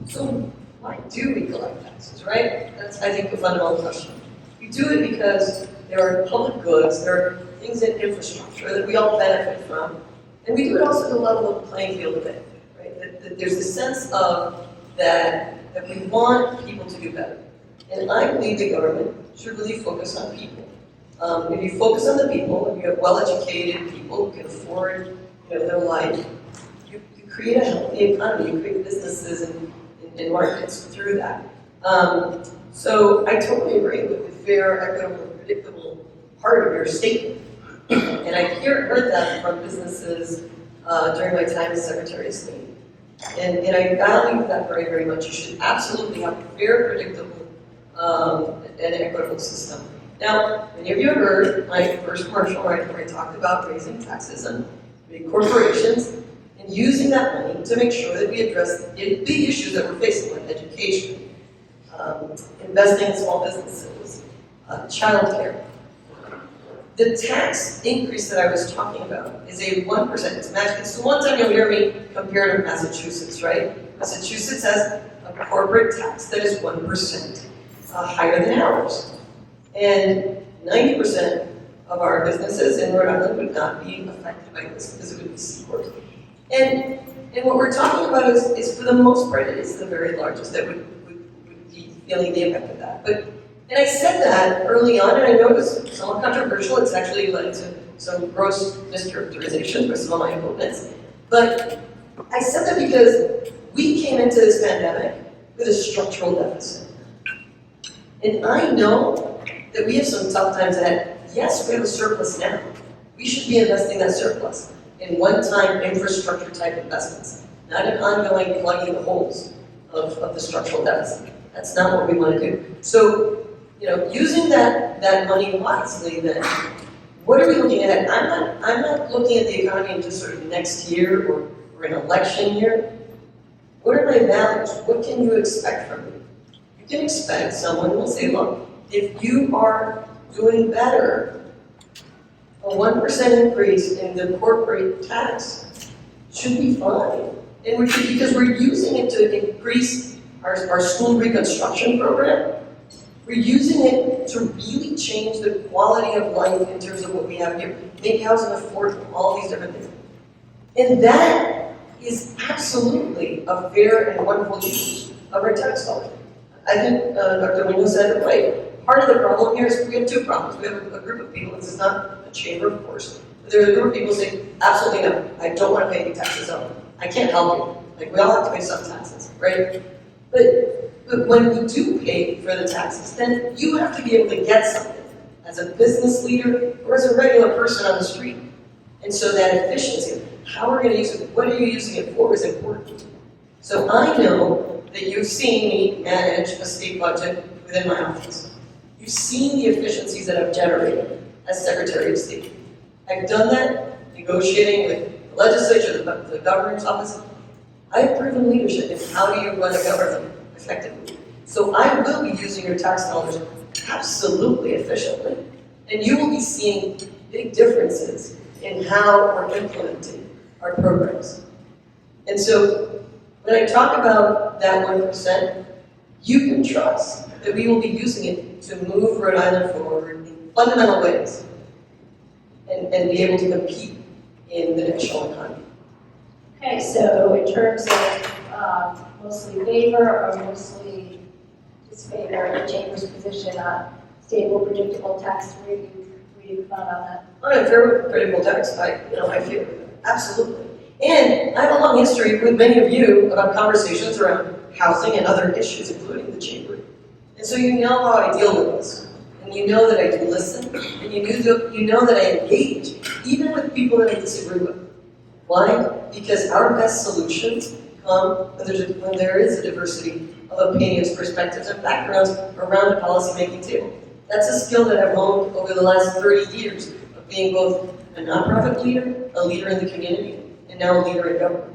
So why do we collect taxes, right? That's, I think, the fundamental question. We do it because there are public goods, there are things in infrastructure that we all benefit from, and we do it also at the level of the playing field of it, right? That there's a sense of that we want people to do better. And I believe the government should really focus on people. If you focus on the people, if you have well-educated people who can afford their life, you create a healthy economy, you create businesses and markets through that. So I totally agree with the fair, equitable, and predictable part of your statement. And I heard that from businesses during my time as Secretary of State. And I value that very, very much. You should absolutely have a fair, predictable, and equitable system. Now, many of you have heard my first commercial, right, where I talked about raising taxes on big corporations and using that money to make sure that we address the big issues that we're facing, like education, investing in small businesses, childcare. The tax increase that I was talking about is a 1%. It's the one time you'll hear me compare to Massachusetts, right? Massachusetts has a corporate tax that is 1% higher than ours. And 90% of our businesses in Rhode Island would not be affected by this because it would be C-Corp. And what we're talking about is for the most part, it is the very largest that would be feeling the effect of that. And I said that early on, and I know it was somewhat controversial. It's actually led to some gross mischaracterizations by some of my opponents. But I said that because we came into this pandemic with a structural deficit. And I know that we have some tough times ahead. Yes, we have a surplus now. We should be investing that surplus in one-time infrastructure type investments, not in ongoing plugging the holes of the structural deficit. That's not what we want to do. So, using that money wisely, then, what are we looking at? I'm not looking at the economy in just sort of next year or an election year. What are my values? What can you expect from me? You can expect someone will say, look, if you are doing better, a 1% increase in the corporate tax should be fine. And because we're using it to increase our school reconstruction program, we're using it to really change the quality of life in terms of what we have here, make housing affordable, all these different things. And that is absolutely a fair and wonderful use of our tax dollars. I think Dr. Munoz said it right. Part of the problem here is we have two problems. We have a group of people, this is not a chamber, of course, but there's a group of people saying, absolutely no, I don't want to pay any taxes on. I can't help you. Like, we all have to pay some taxes, right? But when you do pay for the taxes, then you have to be able to get something as a business leader or as a regular person on the street. And so that efficiency, how we're going to use it, what are you using it for, is important. So I know that you've seen me manage a state budget within my office. You've seen the efficiencies that I've generated as Secretary of State. I've done that negotiating with the legislature, the governor's office. I have proven leadership in how do you run a government effectively. So I will be using your tax dollars absolutely efficiently. And you will be seeing big differences in how we're implementing our programs. And so when I talk about that 1%, you can trust that we will be using it to move Rhode Island forward in fundamental ways and be able to compete in the national economy. Okay, so in terms of mostly favor or mostly disfavor of the Chamber's position on stable, predictable tax rate, where do you fund on that? I'm fair with predictable tax. I feel absolutely. And I have a long history with many of you about conversations around housing and other issues, including the Chamber. And so you know how I deal with this. And you know that I do listen. And you know that I engage, even with people that I disagree with. Why? Because our best solutions come when there is a diversity of opinions, perspectives, and backgrounds around a policymaking table. That's a skill that I've honed over the last 30 years of being both a nonprofit leader, a leader in the community, and now a leader in government.